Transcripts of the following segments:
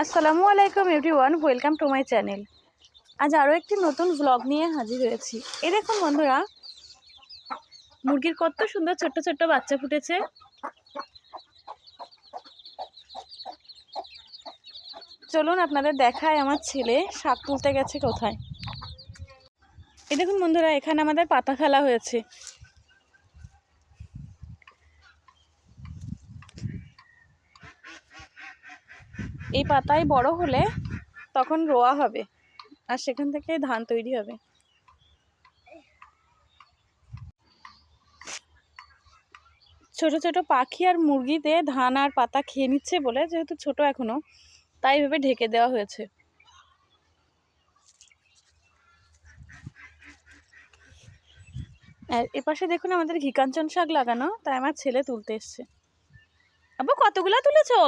আসসালামু আলাইকুম everyone, welcome to my channel. আজ আরও একটি নতুন ব্লগ নিয়ে হাজির হয়েছি। এই দেখুন বন্ধুরা, মুরগির কত সুন্দর ছোট্ট ছোট্ট বাচ্চা ফুটেছে। চলুন আপনাদের দেখায় আমার ছেলে শাক তুলতে গেছে কোথায়। এই দেখুন বন্ধুরা, এখানে আমাদের পাতা ফেলা হয়েছে। এই পাতায় বড় হলে তখন রোয়া হবে আর সেখান থেকে ধান তৈরি হবে। ছোট ছোট পাখি আর মুরগিতে ধান আর পাতা খেয়ে নিচ্ছে বলে, যেহেতু ছোট এখনো, তাই ভাবে ঢেকে দেওয়া হয়েছে। আর এপাশে দেখুন আমাদের ঘিকাঞ্চন শাক লাগানো, তাই আমার ছেলে তুলতে এসছে। আব্বু কতগুলা তুলেছো?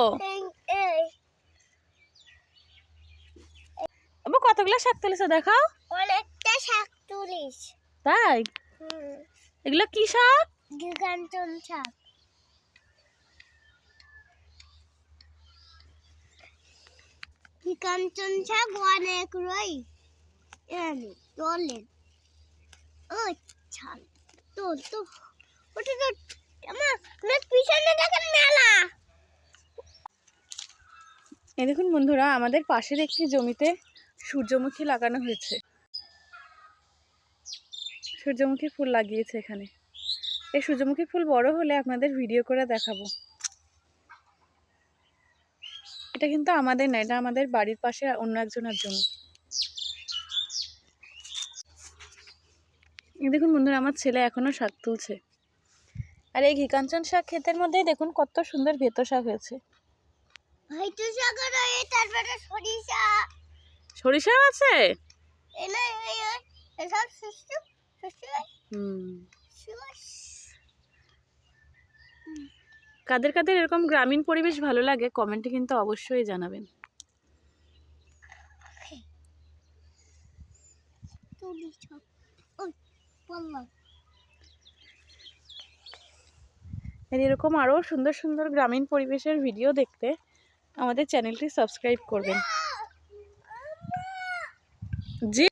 আব্বু কতগুলা শাক তুলেছো দেখাও। অনেকটা শাক তুলিস। তাই? এগুলো কি শাক? ঘিকাঞ্চন শাক। ঘিকাঞ্চন শাক অনেক রই এনে তোলেন। ও ছাল তোল তো ওটা তো আমার পিছনে দেখেন মেলা। এই দেখুন বন্ধুরা, আমাদের পাশের একটি জমিতে সূর্যমুখী লাগানো হয়েছে। সূর্যমুখী ফুল লাগিয়েছে এখানে। এই সূর্যমুখী ফুল বড় হলে আপনাদের ভিডিও করে দেখাবো। এটা কিন্তু আমাদের না, এটা আমাদের বাড়ির পাশে অন্য একজনের জমি। এই দেখুন বন্ধুরা, আমার ছেলে এখনো শাক তুলছে। আর এই ঘিকাঞ্চন শাক ক্ষেতের মধ্যেই দেখুন কত সুন্দর ভেতো শাক হয়েছে। ভাইতো শাক রয়ে, তারপরে সরিষা। সরিষাও আছে? এনে এসব শস্য কাদের কাদের এরকম গ্রামীণ পরিবেশ ভালো লাগে কমেন্টে কিন্তু অবশ্যই জানাবেন। এরকম আরো সুন্দর সুন্দর গ্রামীণ পরিবেশের ভিডিও দেখতে আমাদের চ্যানেলটি সাবস্ক্রাইব করবেন। জি,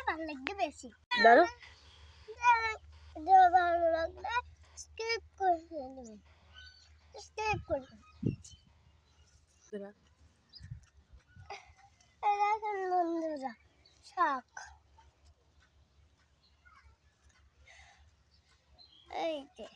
ভালো লাগবে বেশি। দাঁড়ো। ভালো লাগলে স্কিপ করে দেবেন। স্কিপ করবেন। বন্ধুরা শাক এই যে